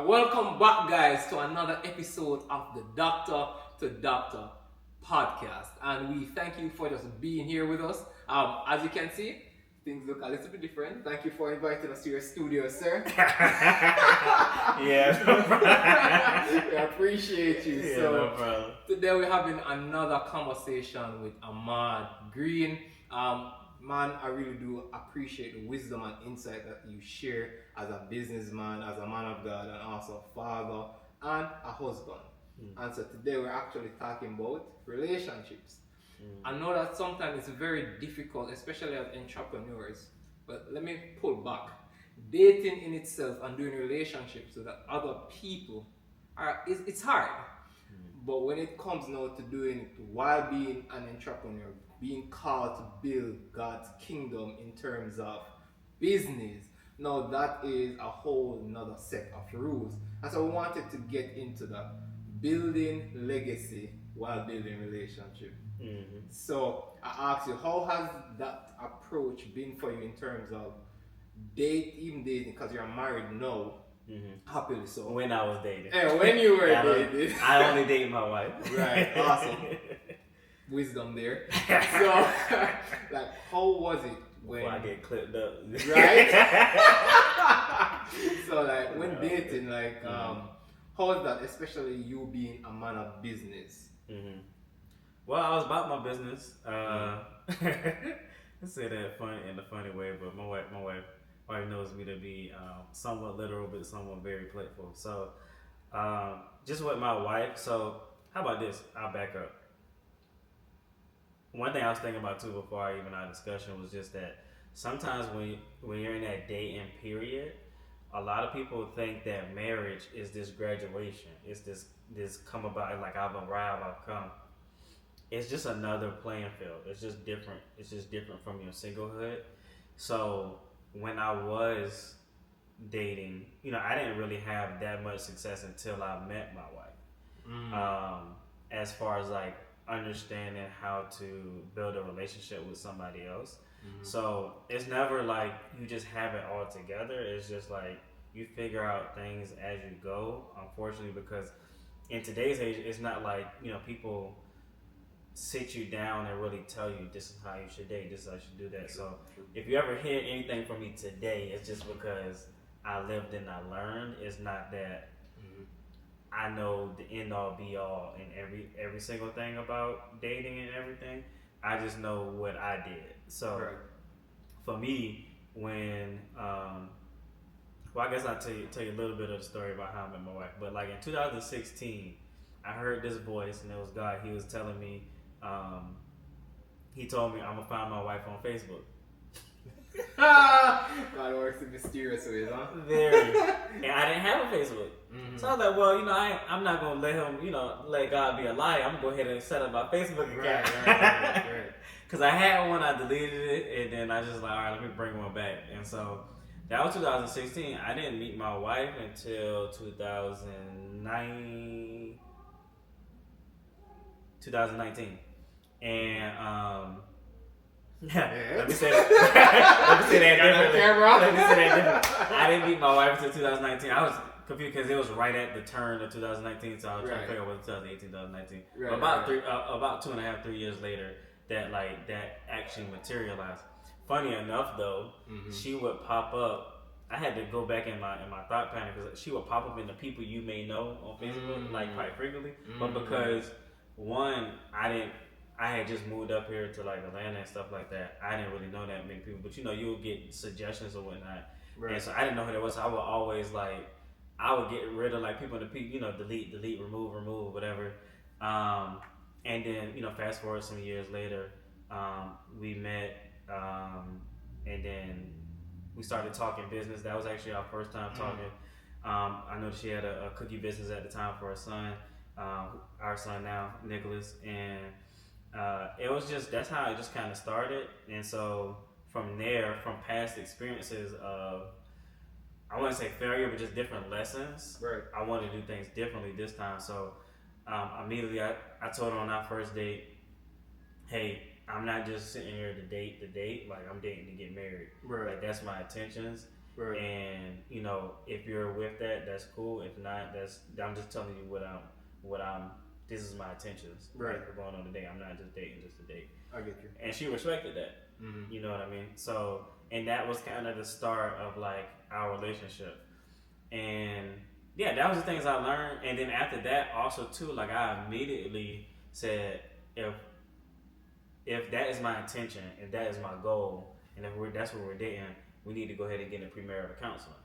Welcome back, guys, to another episode of the Doctor to Doctor podcast. And we thank you for just being here with us. As you can see, things look a little bit different. Thank you for inviting us to your studio, sir. Yeah. We appreciate you. Yeah, So no problem. today we're having another conversation with Ahmaad Green. Man, I really do appreciate the wisdom and insight that you share as a businessman, as a man of God, and also a father and a husband. And so today we're actually talking about relationships. I know that sometimes it's very difficult, especially as entrepreneurs, but let me pull back. Dating in itself and doing relationships with other people it's hard. But when it comes now to doing it while being an entrepreneur, being called to build God's kingdom in terms of business, now that is a whole another set of rules. And so we wanted to get into that. Building legacy while building relationship. So I asked you, how has that approach been for you in terms of even dating, because you're married now, happily so. When I was dating. Yeah, when you were dating. I only date my wife. Right, awesome. Wisdom there. So, like, how was it when... Before I get clipped up. Right? So, like, when dating, like, how was that, especially you being a man of business? Well, I was about my business. Let's say that in a funny way, but my wife knows me to be somewhat literal, but somewhat very playful. So, just with my wife. So, how about this? I'll back up. One thing I was thinking about too before our discussion was just that sometimes when you're in that dating period, a lot of people think that marriage is this graduation. It's this come about, like I've arrived, I've come. It's just another playing field. It's just different. It's just different from your singlehood. So when I was dating, I didn't really have that much success until I met my wife. As far as like understanding how to build a relationship with somebody else. So it's never like you just have it all together. It's just like you figure out things as you go. Unfortunately, because in today's age, it's not like, people sit you down and really tell you this is how you should date, this is how you should do that. So if you ever hear anything from me today, it's just because I lived and I learned. It's not that I know the end all be all in every single thing about dating and everything. I just know what I did. So for me, when I guess I'll tell you a little bit of the story about how I met my wife. But like in 2016, I heard this voice, and it was God. He was telling me, he told me I'm gonna find my wife on Facebook. God works in mysterious ways, huh? Very. And I didn't have a Facebook. So I was like, well, I'm not going to let him, let God be a liar. I'm going to go ahead and set up my Facebook account. Right. Because I had one, I deleted it, and then I just like, all right, let me bring one back. And so that was 2016. I didn't meet my wife until 2019. And, let me say that differently. I didn't meet my wife until 2019. I was confused because it was right at the turn of 2019, so I was trying to figure out what 2018, 2019. About 2.5, 3 years later, that actually materialized. Funny enough, though, she would pop up. I had to go back in my thought pattern because she would pop up in the people you may know on Facebook, like quite frequently. But because one, I had just moved up here to like Atlanta and stuff like that. I didn't really know that many people, but you'll get suggestions or whatnot. And so I didn't know who that was. So I would always I would get rid of like people in the people, delete, remove, whatever. And then, fast forward some years later, we met, and then we started talking business. That was actually our first time talking. I know that she had a cookie business at the time for her son, our son now, Nicholas, and it was that's how it just kind of started. And so from there, from past experiences of, I wouldn't say failure, but just different lessons, I wanted to do things differently this time. So immediately I told her on our first date, hey, I'm not just sitting here to date, like I'm dating to get married. Like that's my intentions. Right. And if you're with that, that's cool. If not, I'm just telling you what I'm. This is my intentions. Right. For going on a date. I'm not just dating just to date. I get you. And she respected that. Mm-hmm. You know what I mean? So, and that was kind of the start of like our relationship. And yeah, that was the things I learned. And then after that, also too, like I immediately said, if that is my intention, if that is my goal, and that's what we're dating, we need to go ahead and get into premarital counseling.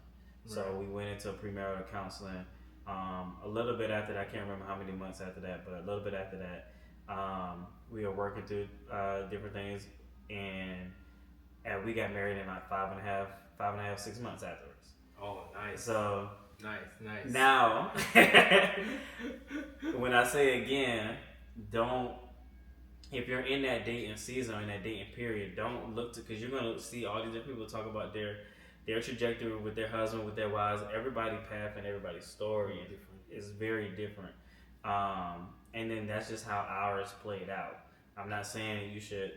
Right. So we went into premarital counseling. A little bit after that, I can't remember how many months after that, but a little bit after that, we were working through different things, and we got married in like 5.5, 6 months afterwards. Oh, nice. So nice. Now, when I say again, if you're in that dating season or in that dating period, don't look to, because you're gonna see all these different people talk about their trajectory with their husband, with their wives. Everybody's path and everybody's story is very different. And then that's just how ours played out. I'm not saying you should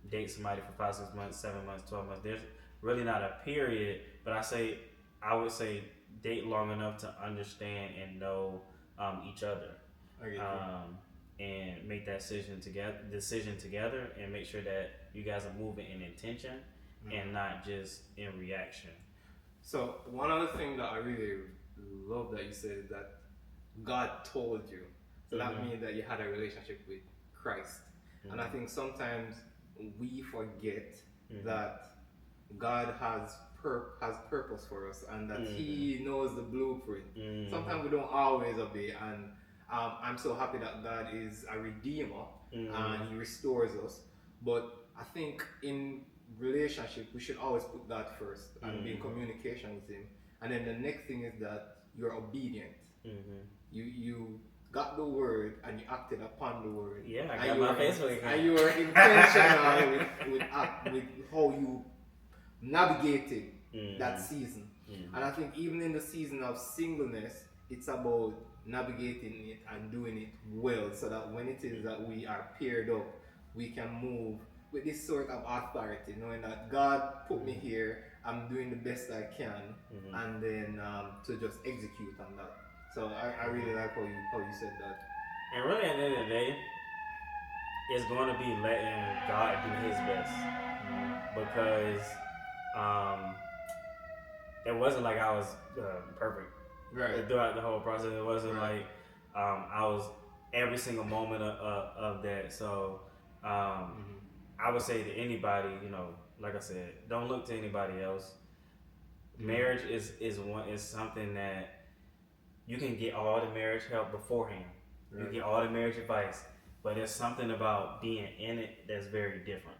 date somebody for 5, 6 months, 7 months, 12 months. There's really not a period, but I would say date long enough to understand and know each other. And make that decision together, and make sure that you guys are moving in intention and not just in reaction. So one other thing that I really love that you said is that God told you. So that means that you had a relationship with Christ. And I think sometimes we forget that God has purpose for us, and that He knows the blueprint. Sometimes we don't always obey, and I'm so happy that God is a redeemer and He restores us. But I think in relationship we should always put God first and be in communication with Him. And then the next thing is that you're obedient. You got the word and you acted upon the word. Yeah, I got my Facebook account. And you were intentional with how you navigated that season. And I think even in the season of singleness, it's about navigating it and doing it well, so that when it is that we are paired up, we can move with this sort of authority, knowing that God put me here, I'm doing the best I can, and then to just execute on that. So I really like how you said that. And really, at the end of the day, it's going to be letting God do His best, because it wasn't like I was perfect throughout the whole process. It wasn't like I was every single moment of that. So I would say to anybody, like I said, don't look to anybody else. Marriage is something that you can get all the marriage help beforehand. You get all the marriage advice, but there's something about being in it that's very different,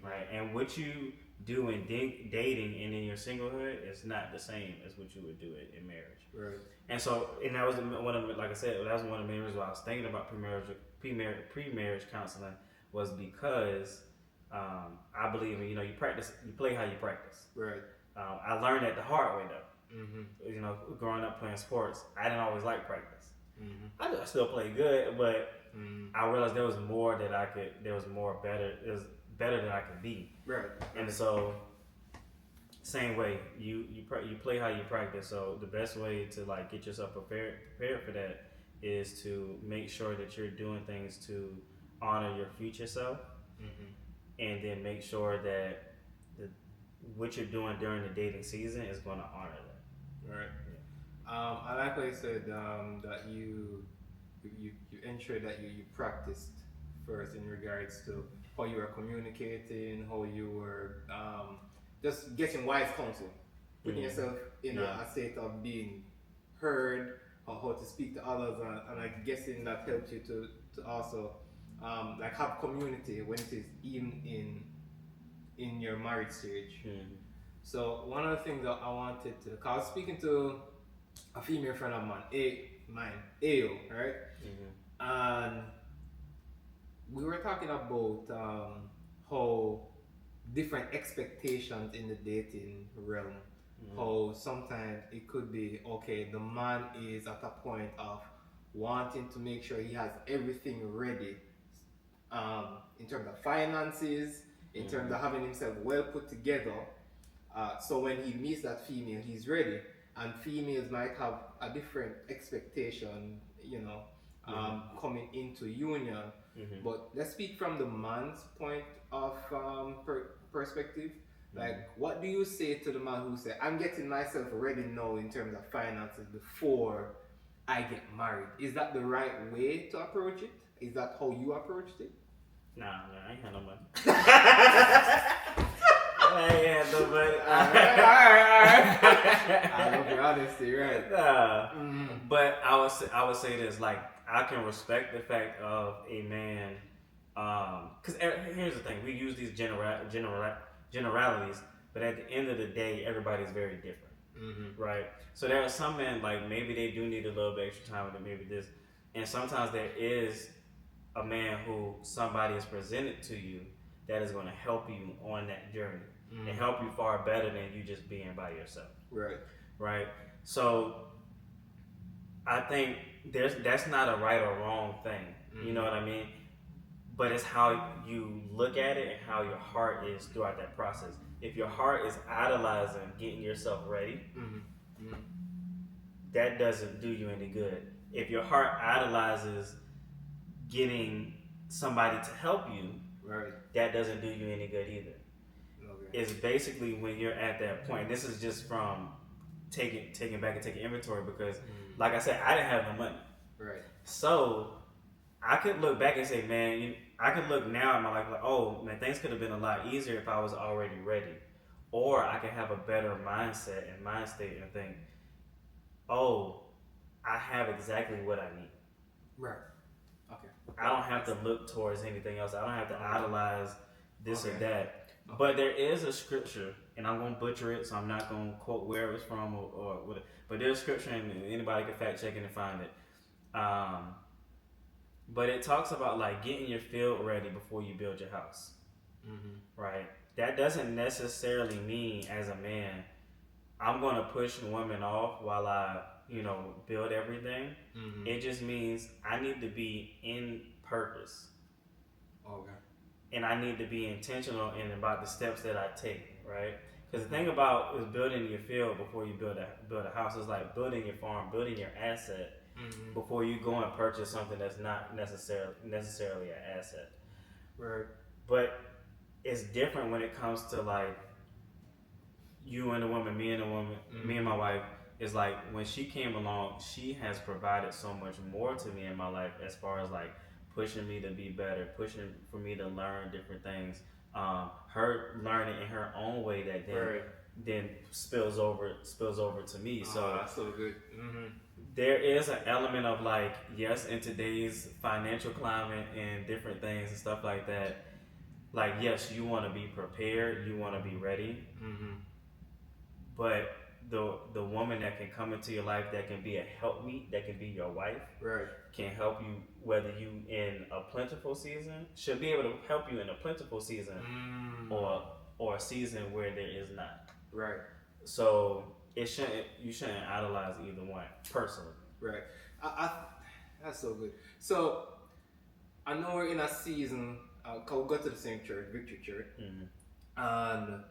right? And what you do in dating and in your singlehood is not the same as what you would do it in marriage. Right. And so, and that was one of, like I said, that was one of the main reasons why I was thinking about pre-marriage counseling, was because I believe in, you play how you practice. Right. I learned that the hard way though. Growing up playing sports, I didn't always like practice. I still play good, but I realized there was more that I could. There was more better. It was better than I could be. Right. And so, same way, you play how you practice. So the best way to like get yourself prepared for that is to make sure that you're doing things to honor your future self, and then make sure that what you're doing during the dating season is going to honor that. Right. I like what you said, that you ensure that you practiced first in regards to how you were communicating, how you were just getting wise counsel, putting yourself in a state of being heard, or how to speak to others, and I'm guessing that helps you to also like have community when it is even in your marriage stage. So one of the things that I wanted to, cause I was speaking to a female friend of mine, Ayo, right? And we were talking about how different expectations in the dating realm, how sometimes it could be, okay, the man is at a point of wanting to make sure he has everything ready, in terms of finances, in terms of having himself well put together, So when he meets that female, he's ready. And females might have a different expectation, coming into union. Mm-hmm. But let's speak from the man's point of perspective. Like, what do you say to the man who said, "I'm getting myself ready now in terms of finances before I get married"? Is that the right way to approach it? Is that how you approached it? Nah, I ain't had no money. I ain't had no money. Alright. I love your honesty, right? But I would say this, like, I can respect the fact of a man, because here's the thing, we use these generalities, but at the end of the day, everybody's very different, right? So there are some men, like, maybe they do need a little bit extra time with it, maybe this, and sometimes there is a man who somebody is presented to you that is going to help you on that journey and help you far better than you just being by yourself. Right. So I think that's not a right or wrong thing. You know what I mean? But it's how you look at it and how your heart is throughout that process. If your heart is idolizing getting yourself ready, that doesn't do you any good. If your heart idolizes getting somebody to help you, that doesn't do you any good either. It's basically when you're at that point. This is just from taking back and taking inventory, because, like I said, I didn't have no money. So I could look back and say, man, I could look now at my life like, oh man, things could have been a lot easier if I was already ready. Or I could have a better mindset and mind state and think, oh, I have exactly what I need. Okay. I don't have to look towards anything else. I don't have to idolize this or that. But there is a scripture, and I'm going to butcher it, so I'm not going to quote where it was from or what. But there's a scripture, and anybody can fact check it and find it. But it talks about, like, getting your field ready before you build your house. Right? That doesn't necessarily mean, as a man, I'm going to push women off while I, build everything. It just means I need to be in purpose. And I need to be intentional in about the steps that I take, right? Because the thing about is building your field before you build a house is like building your farm, building your asset before you go and purchase something that's not necessarily an asset. But it's different when it comes to, like, you and a woman, me and a woman, me and my wife. It's like when she came along, she has provided so much more to me in my life as far as, like, pushing me to be better, pushing for me to learn different things. Her learning in her own way that then spills over to me. So that's so good. There is an element of, like, yes, in today's financial climate and different things and stuff like that, like, yes, you want to be prepared, you want to be ready, but the woman that can come into your life that can be a helpmeet, that can be your wife, can help you whether you in a plentiful season, should be able to help you in a plentiful season or a season where there is not. So you shouldn't idolize either one, personally. That's so good. So I know we're in a season, cause we go to the same church, Victory Church, and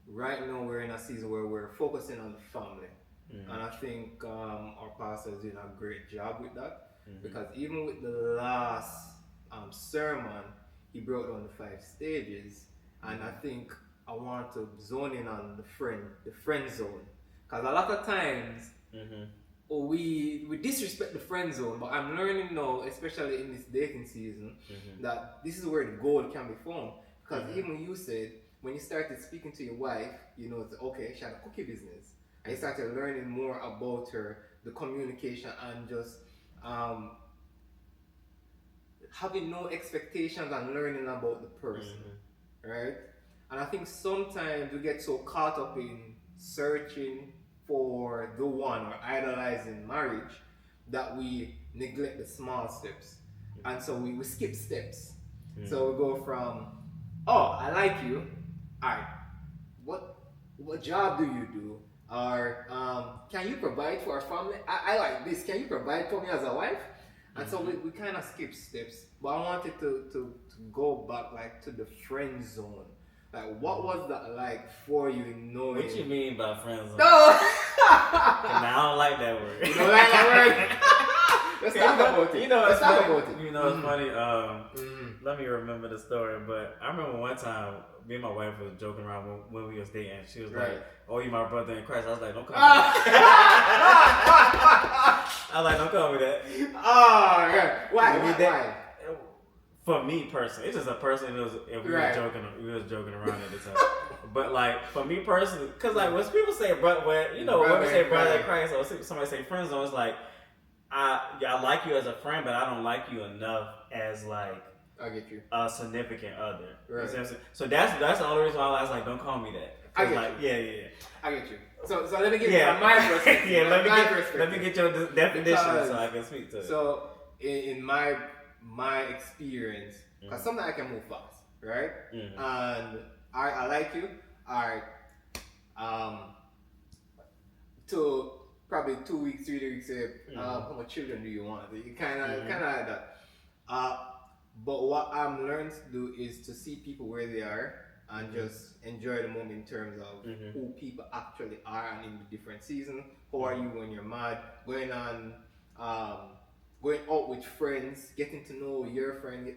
right now we're in a season where we're focusing on the family, and I think our pastor is doing a great job with that, because even with the last sermon, he broke down the 5 stages, and I think I want to zone in on the friend zone, because a lot of times we disrespect the friend zone, but I'm learning now, especially in this dating season, that this is where the gold can be found. Because even you said, when you started speaking to your wife, it's okay, she had a cookie business, and you started learning more about her, the communication, and just having no expectations and learning about the person, right? And I think sometimes we get so caught up in searching for the one or idolizing marriage that we neglect the small steps, and so we skip steps. So we go from, oh, I like you, alright, what job do you do, or can you provide for our family? I like this, can you provide for me as a wife? And so we kind of skip steps, but I wanted to go back, like, to the friend zone. Like, what was that like for you knowing? What you mean by friend zone? No! I don't like that word. You don't like that word? Let's talk about it. You know, Let's it's talk funny. about it. You know, it's funny. Let me remember the story. But I remember one time, me and my wife was joking around when we was dating. She was Right. like, "Oh, you my brother in Christ." I was like, "Don't call me." Ah! I was like, "Don't call me that." Oh, right. Why? We Why? did- Why? For me personally, it's just a person. It was if we Right. we was joking around at the time. But like for me personally, because like when people say when you know Brother when we say in brother in Christ. Christ or somebody say friend zone, it's like I like you as a friend, but I don't like you enough as like I get you. a significant other. Right. You see what I'm saying? So that's the only reason why I was like, don't call me that. I get like, you. yeah. I get you. So let me give Yeah. you from my perspective. Yeah, let perspective. me get your definition Because- so I can speak to it. So in my experience, because sometimes I can move fast, right? Mhm. And I like you. Alright. To probably 2 weeks, 3 weeks, say, how much children do you want? You kind of like that. But what I'm learning to do is to see people where they are and just enjoy the moment in terms of who people actually are and in the different seasons. How are you when you're mad? Going out with friends, getting to know your friend.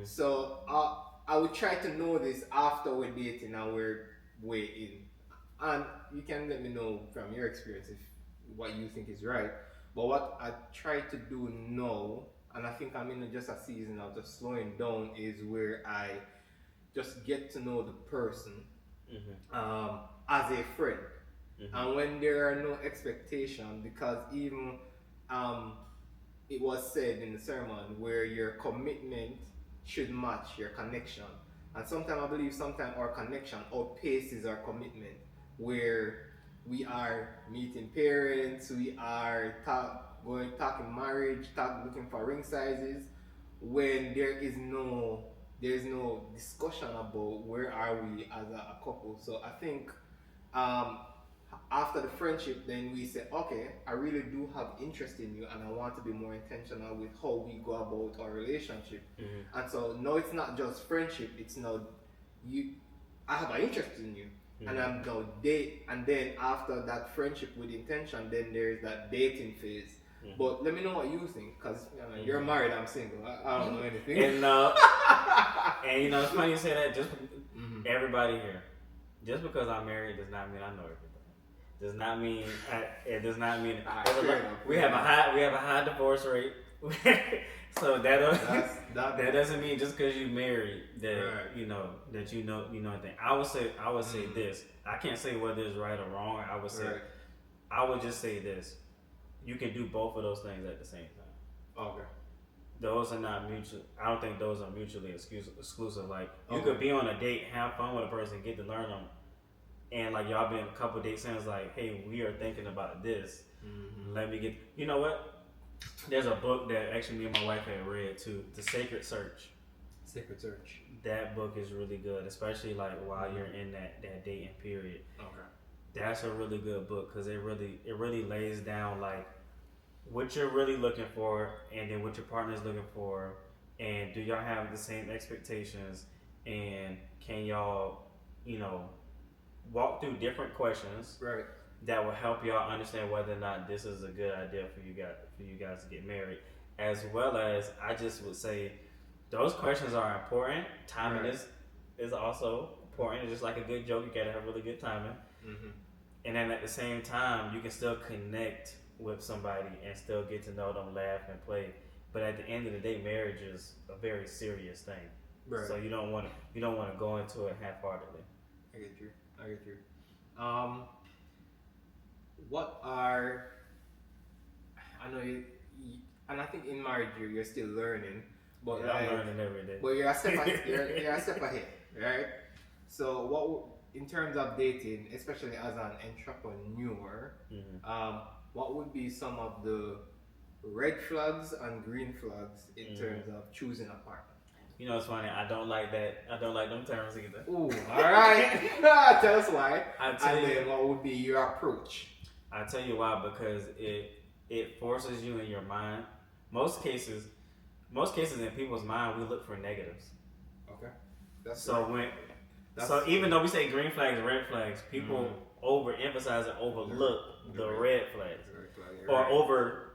So I would try to know this after we're dating and we're way in. And you can let me know from your experience if what you think is right. But what I try to do now, and I think I'm in just a season of just slowing down, is where I just get to know the person as a friend. And when there are no expectations, because even it was said in the sermon where your commitment should match your connection. And sometimes I believe sometimes our connection outpaces our commitment, where we are meeting parents, we are talking marriage, looking for ring sizes, when there's no discussion about where are we as a couple. So I think after the friendship, then we say, okay, I really do have interest in you and I want to be more intentional with how we go about our relationship. And so now it's not just friendship, it's now I have an interest in you and I'm now date, and then after that friendship with intention, then there's that dating phase. But let me know what you think, because you're married, I'm single. I don't know anything. And and you know it's funny you say that. Just everybody here, just because I'm married does not mean I know everything. Does not mean it does not mean we have a high divorce rate. So that doesn't mean just because you married that you know anything. I would say this. I can't say whether it's right or wrong. I would just say this. You can do both of those things at the same time. Okay. Those are not mutual. I don't think those are mutually exclusive. Like you could be on a date, have fun with a person, get to learn them, and like y'all been a couple dates in. It's like, hey, we are thinking about this. Let me get. You know what? There's a book that actually me and my wife had read too, The Sacred Search. Sacred Search. That book is really good, especially like while you're in that dating period. Okay. That's a really good book because it really lays down like what you're really looking for and then what your partner's looking for, and do y'all have the same expectations, and can y'all walk through different questions that will help y'all understand whether or not this is a good idea for you guys to get married. As well as I just would say those questions are important. Timing is also important. It's just like a good joke, you gotta have really good timing. And then at the same time you can still connect with somebody and still get to know them, laugh and play. But at the end of the day, marriage is a very serious thing. So you don't want to go into it half-heartedly. I get you. What are, I know you, and I think in marriage you're still learning, but I'm learning every day. But you're a step ahead, you're a step ahead, right? So what, in terms of dating, especially as an entrepreneur, what would be some of the red flags and green flags in terms of choosing a partner? You know, it's funny. I don't like that. I don't like them terms either. Ooh, all right. Tell us why. Then what would be your approach? I tell you why, because it forces you in your mind. Most cases in people's mind, we look for negatives. Okay. So even though we say green flags and red flags, people overemphasize and overlook the red flags, or over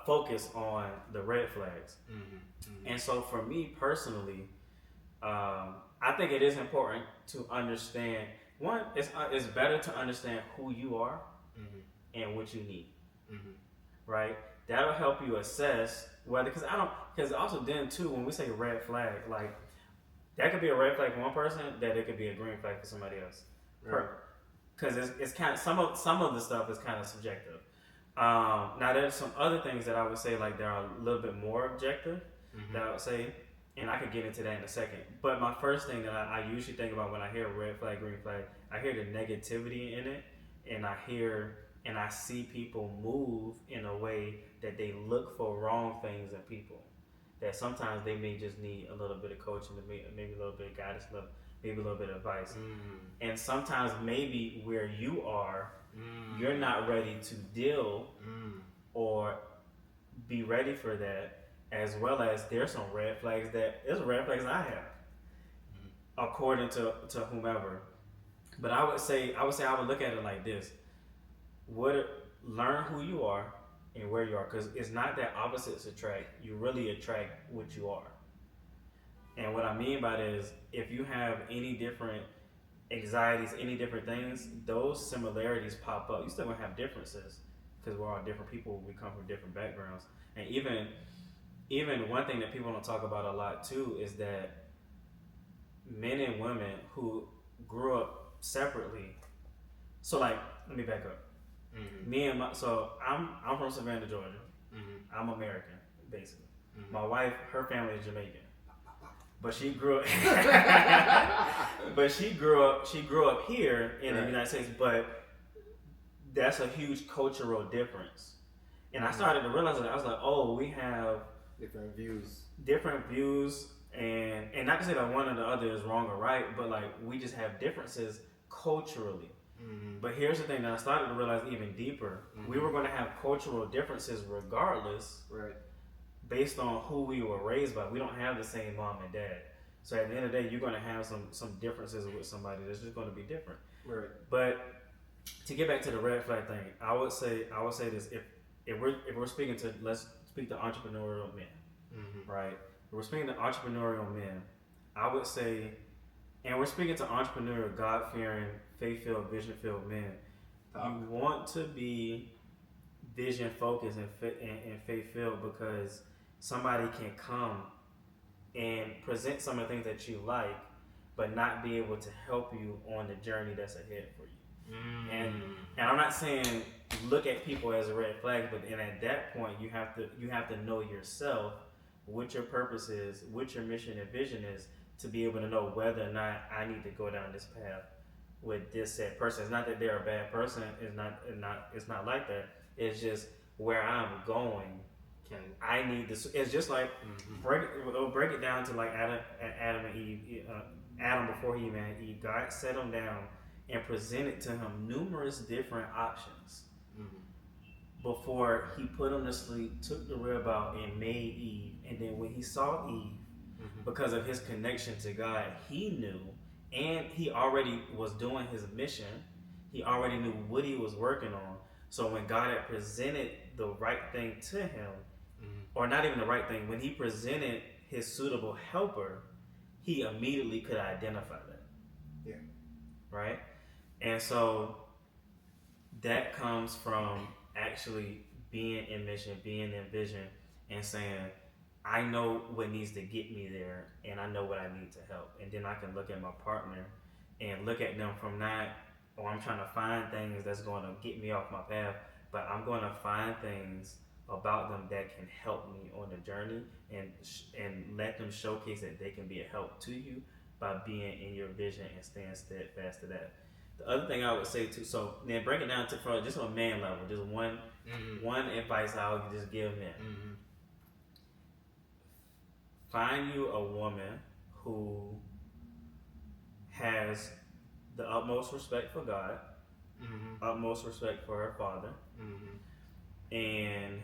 focus on the red flags. And so for me personally, I think it is important to understand. One, it's better to understand who you are and what you need, right? That'll help you assess whether, because also then too, when we say red flag, like that could be a red flag for one person, that it could be a green flag for somebody else, because it's kind of some of the stuff is kind of subjective. Now there's some other things that I would say like they're a little bit more objective that I would say, and I could get into that in a second. But my first thing that I usually think about when I hear red flag, green flag, I hear the negativity in it, and I see people move in a way that they look for wrong things in people. That sometimes they may just need a little bit of coaching, maybe a little bit of guidance, maybe a little bit of advice. And sometimes maybe where you are, you're not ready to deal or be ready for that, as well as there's some red flags there's red flags I have, according to whomever. But I would say I would look at it like this: learn who you are and where you are, because it's not that opposites attract. You really attract what you are. And what I mean by that is, if you have any different anxieties, any different things, those similarities pop up. You still gonna have differences because we're all different people. We come from different backgrounds, and even one thing that people don't talk about a lot too is that men and women who grew up separately. So like, let me back up. I'm from Savannah, Georgia. I'm American, basically. My wife, her family is Jamaican, but she grew up. She grew up here in the United States, but that's a huge cultural difference. And I started to realize that I was like, oh, we have different views, and not to say that one or the other is wrong or right, but like we just have differences culturally. But here's the thing that I started to realize even deeper: we were going to have cultural differences regardless, based on who we were raised by. We don't have the same mom and dad, so at the end of the day, you're going to have some differences with somebody that's just going to be different. But to get back to the red flag thing, I would say this: if we're speaking to, let's speak to entrepreneurial men, right? If we're speaking to entrepreneurial men, I would say, and we're speaking to entrepreneurial, God-fearing, faith-filled, vision-filled men. You want to be vision-focused and faith-filled, because somebody can come and present some of the things that you like, but not be able to help you on the journey that's ahead for you. And I'm not saying look at people as a red flag, but at that point you have to know yourself, what your purpose is, what your mission and vision is, to be able to know whether or not I need to go down this path with this said person. It's not that they're a bad person. It's not like that. It's just where I'm going. I need this. It's just like break it down to like Adam and Eve. Adam, before he met Eve, God set him down and presented to him numerous different options before he put him to sleep, took the rib out, and made Eve. And then when he saw Eve, because of his connection to God, he knew, and he already was doing his mission. He already knew what he was working on. So when God had presented the right thing to him, or not even the right thing, when he presented his suitable helper, he immediately could identify that. Right? And so that comes from actually being in mission, being in vision, and saying, I know what needs to get me there, and I know what I need to help. And then I can look at my partner and look at them from not, I'm trying to find things that's going to get me off my path, but I'm going to find things about them that can help me on the journey, and let them showcase that they can be a help to you by being in your vision and staying steadfast to that. The other thing I would say too, so then break it down to just on a man level, just one advice I would just give men. Find you a woman who has the utmost respect for God, utmost respect for her father, and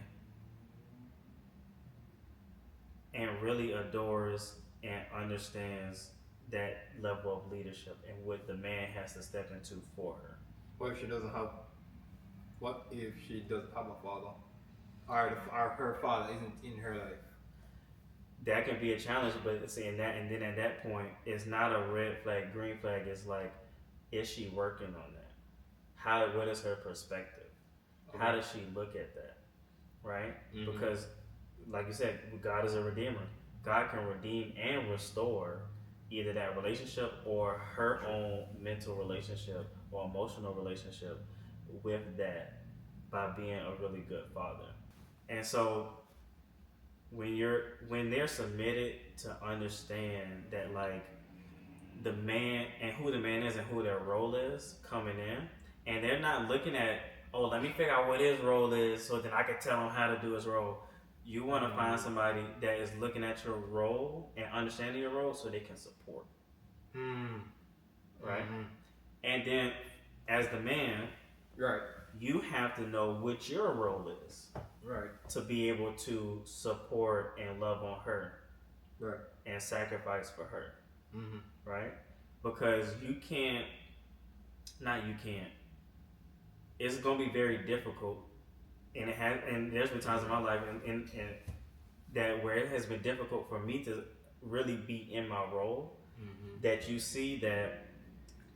really adores and understands that level of leadership and what the man has to step into for her. What if she doesn't have? What if she doesn't have a father, or her father isn't in her life? That can be a challenge, but seeing that, and then at that point, it's not a red flag, green flag. It's like, is she working on that? What is her perspective? Okay. How does she look at that? Right? Mm-hmm. Because, like you said, God is a redeemer. God can redeem and restore either that relationship or her own mental relationship or emotional relationship with that by being a really good father. And so when they're submitted to understand that, like, the man and who the man is and who their role is coming in, and they're not looking at, oh, let me figure out what his role is so that I can tell him how to do his role. You want to find somebody that is looking at your role and understanding your role so they can support. Right? And then, as the man, Right. you have to know what your role is. Right. To be able to support and love on her. Right. And sacrifice for her. Mm-hmm. Right? Because it's going to be very difficult, and there's been times in my life and that where it has been difficult for me to really be in my role, that you see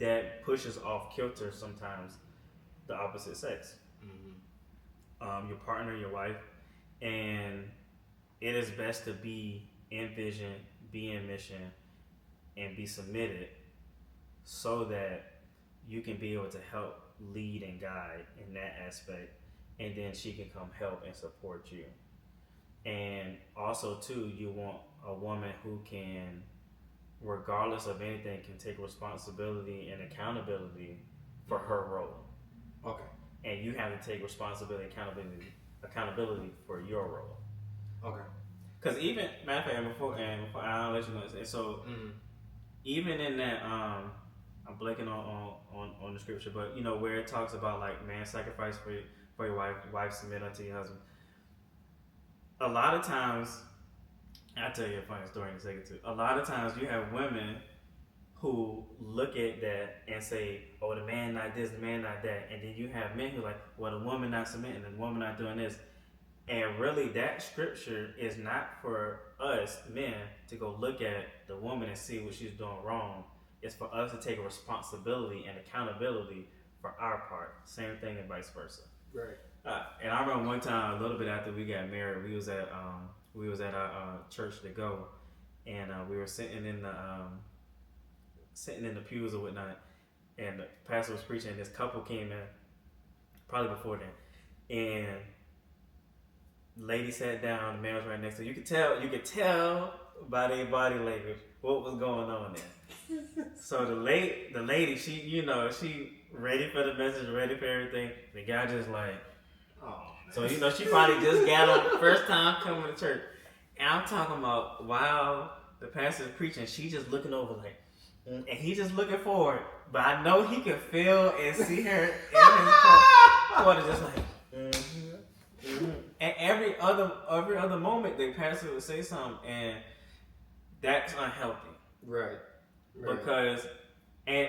that pushes off kilter sometimes the opposite sex, your partner, your wife, and it is best to be in vision, be in mission, and be submitted so that you can be able to help lead and guide in that aspect, and then she can come help and support you. And also too, you want a woman who can, regardless of anything, can take responsibility and accountability for her role. Okay. And you have to take responsibility and accountability for your role. Okay. Because even, matter of fact, before I'll let you know, so even in that, I'm blanking on the scripture, but you know where it talks about like man sacrifice for your wife submit unto your husband. A lot of times, I'll tell you a funny story in a second too. A lot of times you have women who look at that and say, oh, the man not this, the man not that, and then you have men who are like, well, the woman not submitting, the woman not doing this. And really, that scripture is not for us men to go look at the woman and see what she's doing wrong. It's for us to take responsibility and accountability for our part. Same thing and vice versa. Right. And I remember one time, a little bit after we got married, we was at our church to go, and we were sitting in the pews or whatnot, and the pastor was preaching, and this couple came in, probably before then, and lady sat down, the man was right next to her. You could tell by their body language what was going on there. So the lady, she ready for the message, ready for everything. The guy just like, oh. So she probably just got up first time coming to church. And I'm talking about while the pastor's preaching, she just looking over like, and he just looking forward. But I know he can feel and see her in his quarter just like, And every other moment, the pastor would say something, and that's unhealthy. Right. Because, and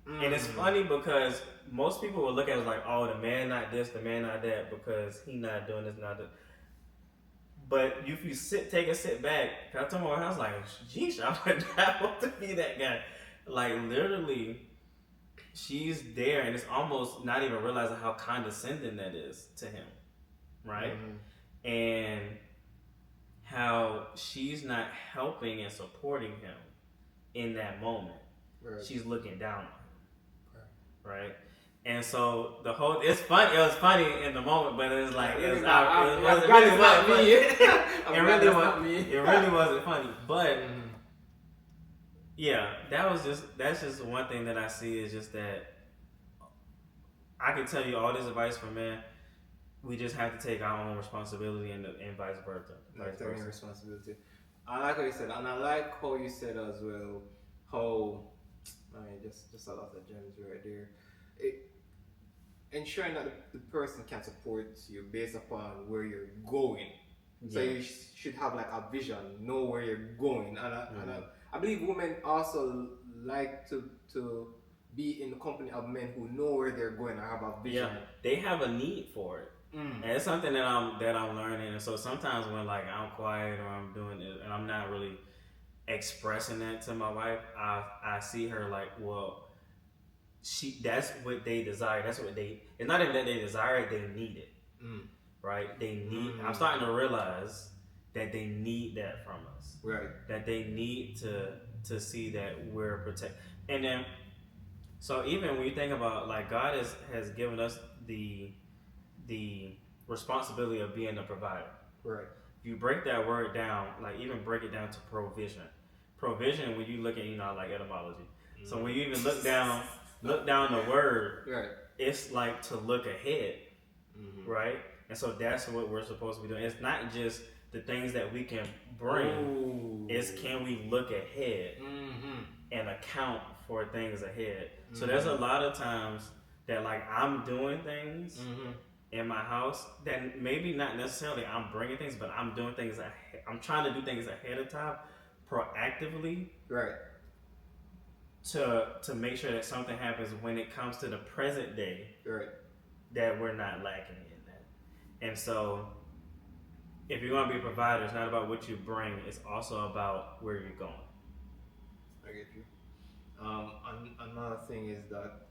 it's funny because most people will look at it like, oh, the man not this, the man not that, because he not doing this, not that. But if you take a sit back, I told my wife, I was like, geez, I would not want to be that guy. Like, literally, she's there, and it's almost not even realizing how condescending that is to him. Right? And how she's not helping and supporting him in that moment. Right. She's looking down on him. Right? And so it was funny in the moment, but it was like, it really wasn't funny. But yeah, that's just one thing that I see is just that I can tell you all this advice from men. We just have to take our own responsibility and vice versa. Taking responsibility. I like how you said, and I like how you said as well, just a lot of gems right there. Ensuring that the person can support you based upon where you're going. So you should have like a vision, know where you're going. And I believe women also like to be in the company of men who know where they're going or have a vision. Yeah, they have a need for it, and it's something that I'm learning. And so sometimes when like I'm quiet or I'm doing it and I'm not really expressing that to my wife, I see her like, well, that's what they desire. That's what they. It's not even that they desire it; they need it. Mm. Right? They need. I'm starting to realize that they need that from us. Right. That they need to see that we're protected. And then, so even when you think about like God has given us the responsibility of being a provider. Right. If you break that word down, like even break it down to provision. Provision, when you look at like etymology. So when you even look down the word, right, it's like to look ahead, right? And so that's what we're supposed to be doing. It's not just the things that we can bring. Ooh. It's can we look ahead and account for things ahead. So there's a lot of times that like I'm doing things in my house that maybe not necessarily I'm bringing things, but I'm doing things. I'm trying to do things ahead of time, proactively, right? To make sure that something happens when it comes to the present day, right? That we're not lacking in that. And so, if you're going to be a provider, it's not about what you bring; it's also about where you're going. I get you. Another thing is that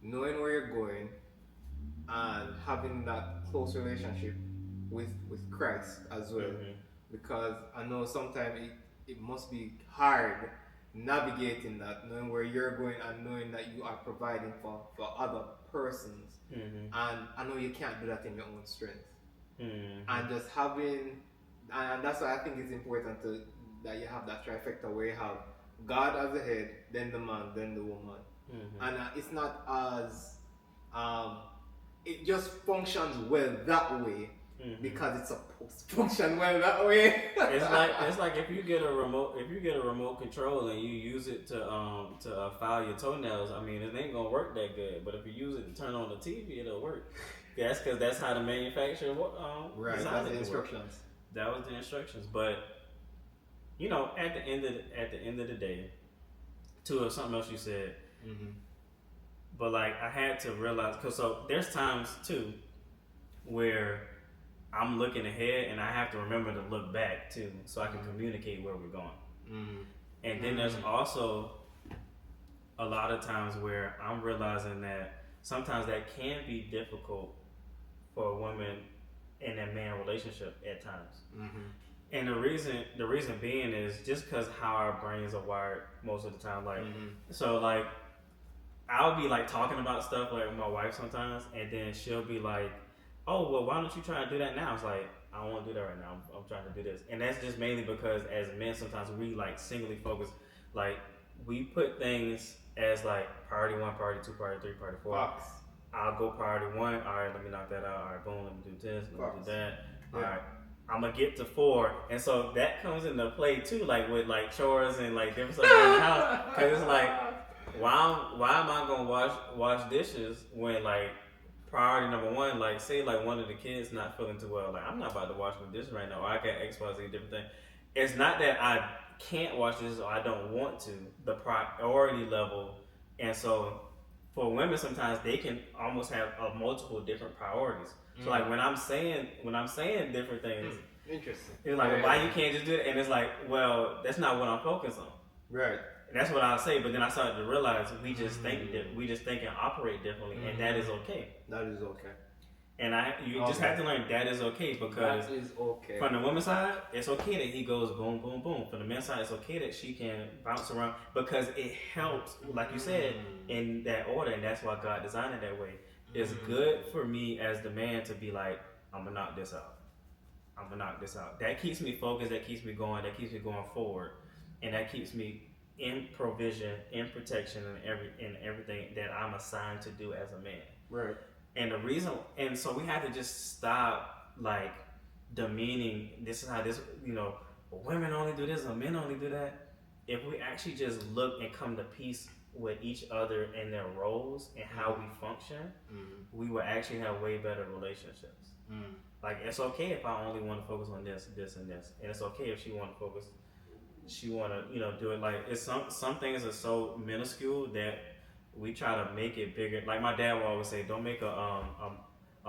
knowing where you're going and having that close relationship with Christ as well, because I know sometimes it must be hard navigating that, knowing where you're going and knowing that you are providing for other persons, and I know you can't do that in your own strength, and just having, and that's why I think it's important that you have that trifecta where you have God as the head, then the man, then the woman, and it's not as it just functions well that way. Because it's supposed to function well that way. it's like if you get a remote control and you use it to file your toenails, I mean it ain't gonna work that good. But if you use it to turn on the TV, it'll work. That's because that's how the manufacturer right. That's the instructions. That was the instructions. But at the end of the day, to something else you said. But like I had to realize, because so there's times too where I'm looking ahead and I have to remember to look back too, so I can communicate where we're going. And then there's also a lot of times where I'm realizing that sometimes that can be difficult for a woman in a man relationship at times. And the reason being is just because how our brains are wired most of the time. Like so like I'll be like talking about stuff like with my wife sometimes, and then she'll be like, oh, well, why don't you try to do that now? It's like, I don't want to do that right now. I'm trying to do this. And that's just mainly because as men, sometimes we like singly focus. Like, we put things as like priority 1, priority 2, priority 3, priority 4. Box. I'll go priority 1. All right, let me knock that out. All right, boom, let me do this, let me do that. All right, I'm going to get to 4. And so that comes into play too, like with like chores and like different stuff in the house. Because it's like, why am I going to wash dishes when like priority number 1, like say like one of the kids not feeling too well, like I'm not about to wash my dishes right now, or I got X, Y, Z, different thing. It's not that I can't wash dishes or I don't want to, the priority level. And so for women, sometimes they can almost have multiple different priorities. So like when I'm saying different things, interesting. It's like, well, why you can't just do it? And it's like, well, that's not what I'm focused on. Right. That's what I'll say, but then I started to realize we just think and operate differently, and that is okay. That is okay. And you just have to learn that is okay, because that is okay. From the woman's side, it's okay that he goes boom, boom, boom. From the men's side, it's okay that she can bounce around, because it helps, like you said, in that order, and that's why God designed it that way. It's good for me as the man to be like, I'm gonna knock this out. I'm gonna knock this out. That keeps me focused. That keeps me going. That keeps me going forward, and that keeps me in provision, in protection, and everything that I'm assigned to do as a man. Right. And the reason, and so we have to just stop like demeaning. This is how this, women only do this or men only do that. If we actually just look and come to peace with each other and their roles and how we function, we will actually have way better relationships. Like, it's okay if I only want to focus on this, this, and this, and it's okay if she want to focus. she want to, do it. Like, it's some things are so minuscule that we try to make it bigger. Like my dad would always say, don't make a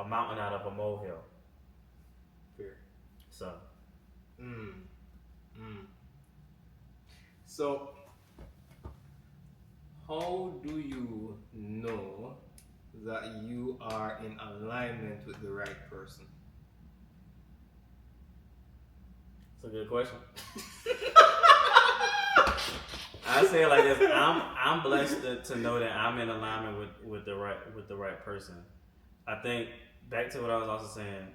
mountain out of a molehill. Fair. So Mm. Mm. So, how do you know that you are in alignment with the right person? it's a good question. I say it like this: I'm blessed to know that I'm in alignment with the right person. I think back to what I was also saying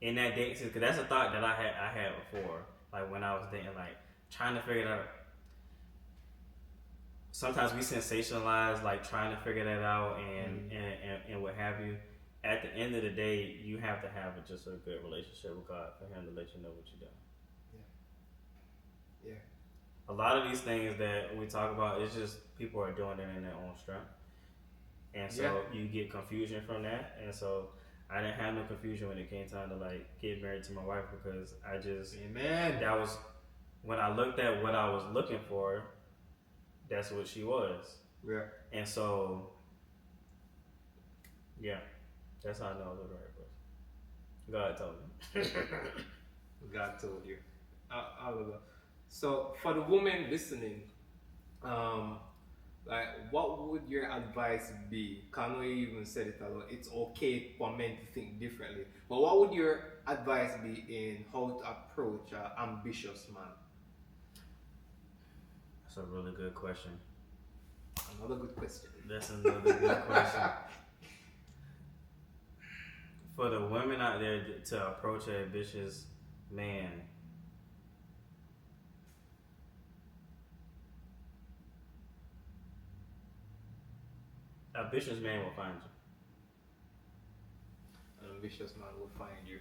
in that dating, because that's a thought that I had before, like when I was dating, like trying to figure it out. Sometimes we sensationalize like trying to figure that out and what have you. At the end of the day, you have to have just a good relationship with God for Him to let you know what you're doing. Yeah. A lot of these things that we talk about, it's just people are doing it in their own strength, and so you get confusion from that. And so I didn't have no confusion when it came time to like get married to my wife, because I just Amen. that was when I looked at what I was looking for. That's what she was. Yeah. And so, yeah, that's how I know I was the right person. God told me. God told you. Hallelujah. So, for the woman listening, like, what would your advice be? Can we even said it a lot? It's okay for men to think differently. But what would your advice be in how to approach an ambitious man? That's a really good question. Another good question. That's another good question. For the women out there to approach an ambitious man, an ambitious man will find you. An ambitious man will find you.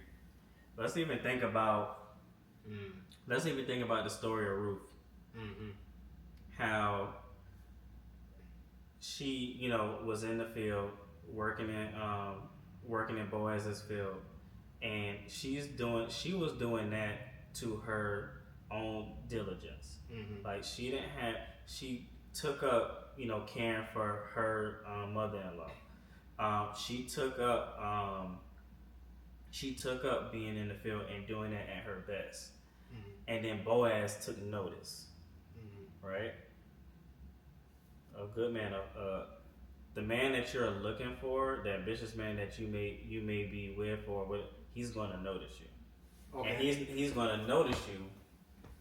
Let's even think about the story of Ruth. Mm-hmm. How she, was in the field working in Boaz's field, and she was doing that to her own diligence. Mm-hmm. Like she took up, caring for her mother-in-law. She took up being in the field and doing that at her best. Mm-hmm. And then Boaz took notice, right? A good man, the man that you're looking for, the ambitious man that you may be with, he's going to notice you. Okay. And he's going to notice you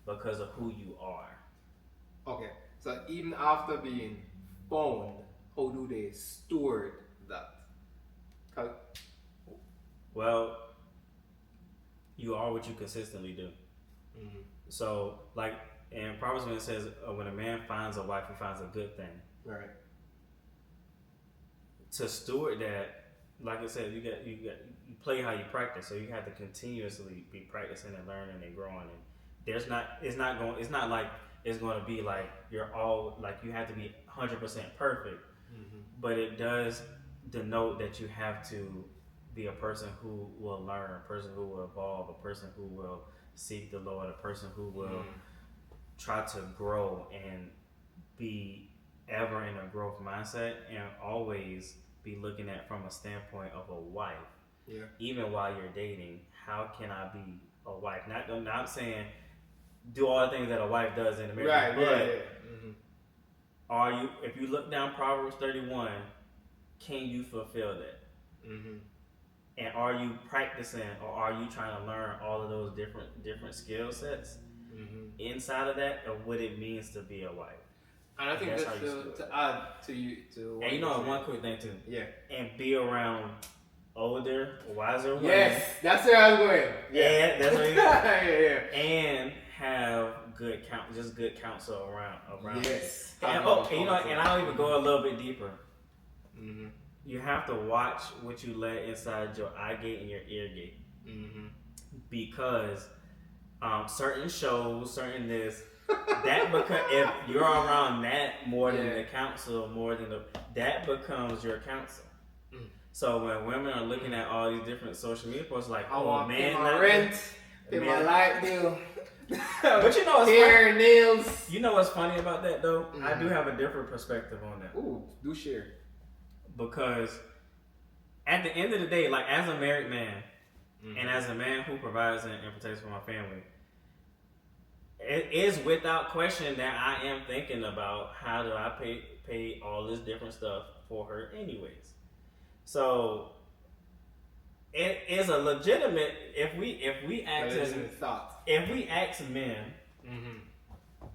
because of who you are. Okay, so even after being found, how do they steward that? Well, you are what you consistently do. Mm-hmm. So, like, and Proverbs when it says, when a man finds a wife, he finds a good thing. Right. To steward that, like I said, you play how you practice. So you have to continuously be practicing and learning and growing. And it's not like it's going to be like you're all like you have to be 100% perfect. Mm-hmm. But it does denote that you have to be a person who will learn, a person who will evolve, a person who will seek the Lord, a person who will try to grow and be ever in a growth mindset, and always be looking at from a standpoint of a wife. Yeah. Even while you're dating, how can I be a wife? Not saying do all the things that a wife does in the marriage, right, but Mm-hmm. Are you? If you look down Proverbs 31, can you fulfill that? Mm-hmm. And are you practicing, or are you trying to learn all of those different skill sets inside of that, of what it means to be a wife? And I think that's to add to you to. And one quick thing too. Yeah. And be around older, wiser women. Yes, that's where I was going. Yeah, that's where you yeah. And have good counsel around. Yes. And I'll even go a little bit deeper. Mm-hmm. You have to watch what you let inside your eye gate and your ear gate. Mm-hmm. Because certain shows, certain this, because if you're around that more than the counsel, that becomes your counsel. Mm. So when women are looking at all these different social media posts, like, I want man, pay my rent, pay my light bill, But you know what's hair, funny? nails. You know what's funny about that though? I do have a different perspective on that. Ooh, do share. Because at the end of the day, like as a married man, and as a man who provides and protects for my family, it is without question that I am thinking about how do I pay all this different stuff for her anyways. So it is a legitimate if we ask men,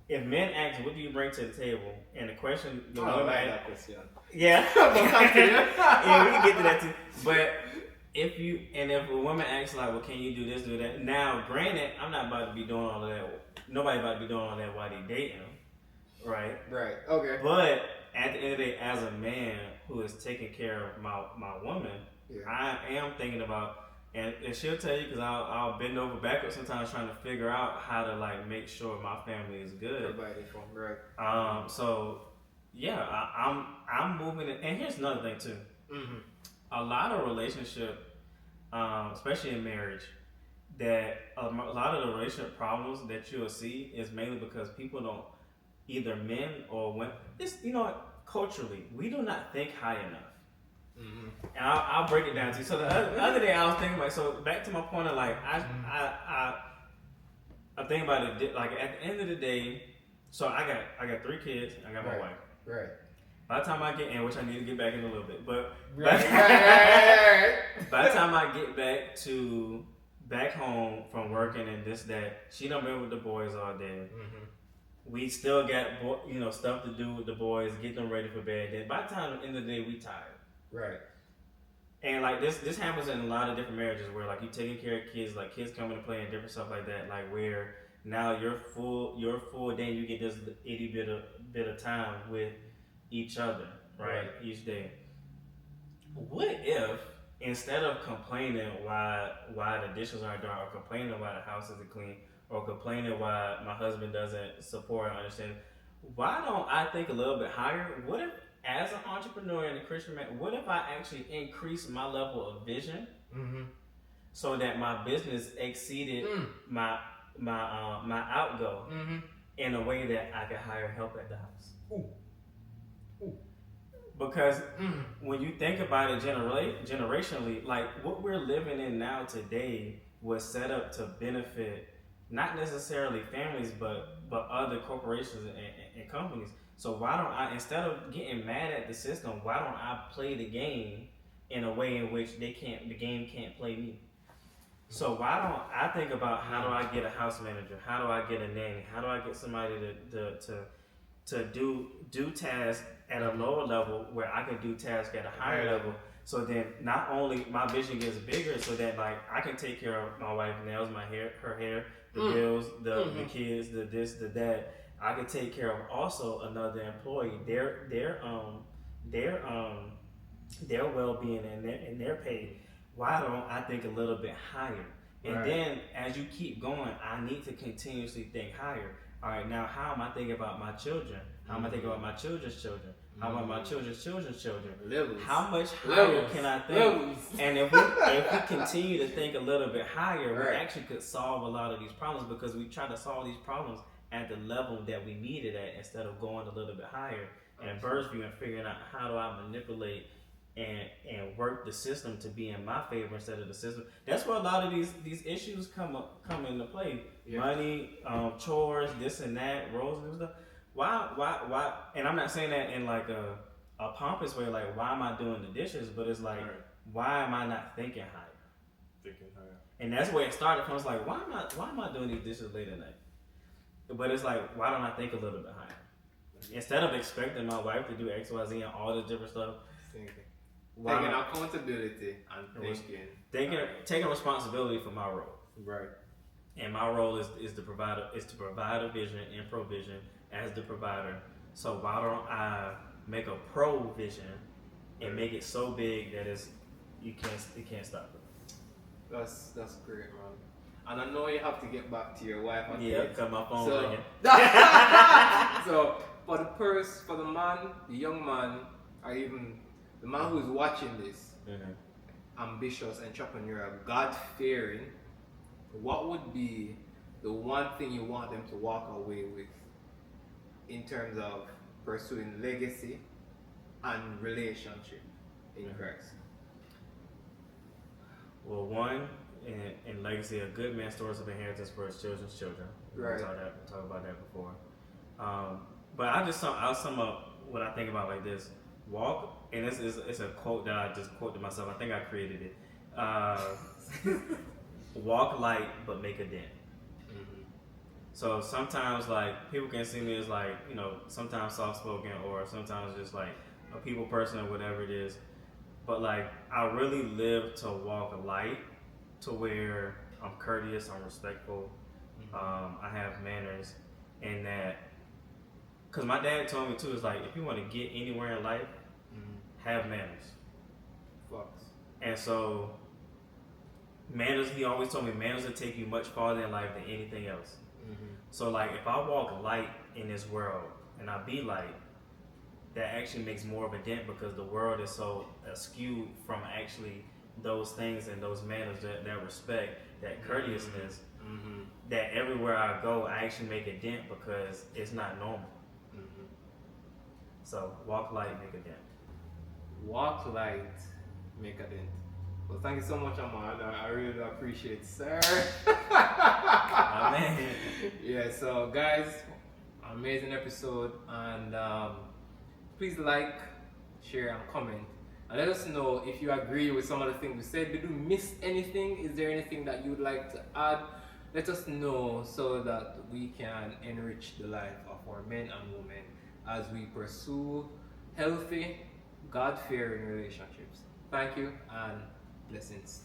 if men ask what do you bring to the table, and the question the woman that question. Yeah. Yeah, we can get to that too. But if a woman asks like, well, can you do this, do that? Now, granted, I'm not about to be doing all of that. Nobody about to be doing all that while they dating them, right? Right. Okay. But at the end of the day, as a man who is taking care of my woman, I am thinking about, and she'll tell you because I'll bend over backwards sometimes trying to figure out how to like make sure my family is good. Right. So yeah, I'm moving it, and here's another thing too. A lot of relationship, especially in marriage, that a lot of the relationship problems that you'll see is mainly because people don't, either men or women. It's culturally we do not think high enough. And I'll break it down to you. So the other day I was thinking about, so back to my point of like I think about it like at the end of the day. So I got 3 kids. I got my wife. Right. By the time I get in, which I need to get back in a little bit, but right. By the time I get back home from working and this that, she done been with the boys all day. We still got stuff to do with the boys, get them ready for bed. Then by the time at the end of the day, we tired. Right. And like this happens in a lot of different marriages where like you taking care of kids, like kids coming to play and different stuff like that, like where now you're full day, you get this itty bit of time with each other, right? Each day. What if instead of complaining why the dishes aren't done, or complaining why the house isn't clean, or complaining why my husband doesn't support and understand, why don't I think a little bit higher? What if, as an entrepreneur and a Christian man, what if I actually increase my level of vision so that my business exceeded my outgo in a way that I could hire help at the house? Because when you think about it generationally, like what we're living in now today was set up to benefit not necessarily families, but other corporations and companies. So why don't I, instead of getting mad at the system, why don't I play the game in a way in which the game can't play me? So why don't I think about how do I get a house manager? How do I get a nanny? How do I get somebody to do tasks at a lower level where I can do tasks at a higher level? So then not only my vision gets bigger, so that like I can take care of my wife's nails, her hair, the bills, the kids, the this, the that. I can take care of also another employee, their well-being and their pay. Why don't I think a little bit higher? And then as you keep going, I need to continuously think higher. All right, now how am I thinking about my children? How am I thinking about my children's children? How about my children's children's children? Levels. How much higher can I think? And if we continue to think a little bit higher, we actually could solve a lot of these problems, because we try to solve these problems at the level that we need it at instead of going a little bit higher and bird's view and figuring out how do I manipulate and work the system to be in my favor instead of the system. That's where a lot of these issues come into play. Money, chores, this and that, roles and stuff. Why? And I'm not saying that in like a pompous way, like why am I doing the dishes? But it's like, why am I not thinking higher? And that's where it started from. It's like, why am I doing these dishes late at night? But it's like, why don't I think a little bit higher? Instead of expecting my wife to do X, Y, Z and all this different stuff. Taking accountability and taking responsibility for my role. Right. And my role is to provide a vision and provision as the provider. So why don't I make a provision and make it so big that you can't stop it? That's great, man. And I know you have to get back to your wife and kids. Cut my phone ringing. So for the man, the young man, or even the man who's watching this, ambitious, entrepreneurial, God-fearing, what would be the one thing you want them to walk away with in terms of pursuing legacy and relationship in Christ? Well, one, in legacy, a good man stores up inheritance for his children's children. Right. We talked about that before. But I'll sum up what I think about like this. Walk, and it's a quote that I just quoted myself. I think I created it. Walk light, but make a dent. So sometimes like people can see me as like, you know, sometimes soft spoken or sometimes just like a people person or whatever it is. But like I really live to walk light, to where I'm courteous, I'm respectful, I have manners, and that. Cause my dad told me too, is like if you want to get anywhere in life, have manners. Fucks. And so manners, he always told me manners will take you much farther in life than anything else. So like if I walk light in this world and I be light, that actually makes more of a dent because the world is so skewed from actually those things and those manners, that respect, that courteousness, that everywhere I go I actually make a dent because it's not normal. So walk light, make a dent. Walk light, make a dent. Well, thank you so much, Ahmaad. I really appreciate it, sir. Amen. Yeah, so guys, amazing episode, and please like, share, and comment, and let us know if you agree with some of the things we said. Did we miss anything? Is there anything that you'd like to add? Let us know so that we can enrich the life of our men and women as we pursue healthy, God-fearing relationships. Thank you and blessings.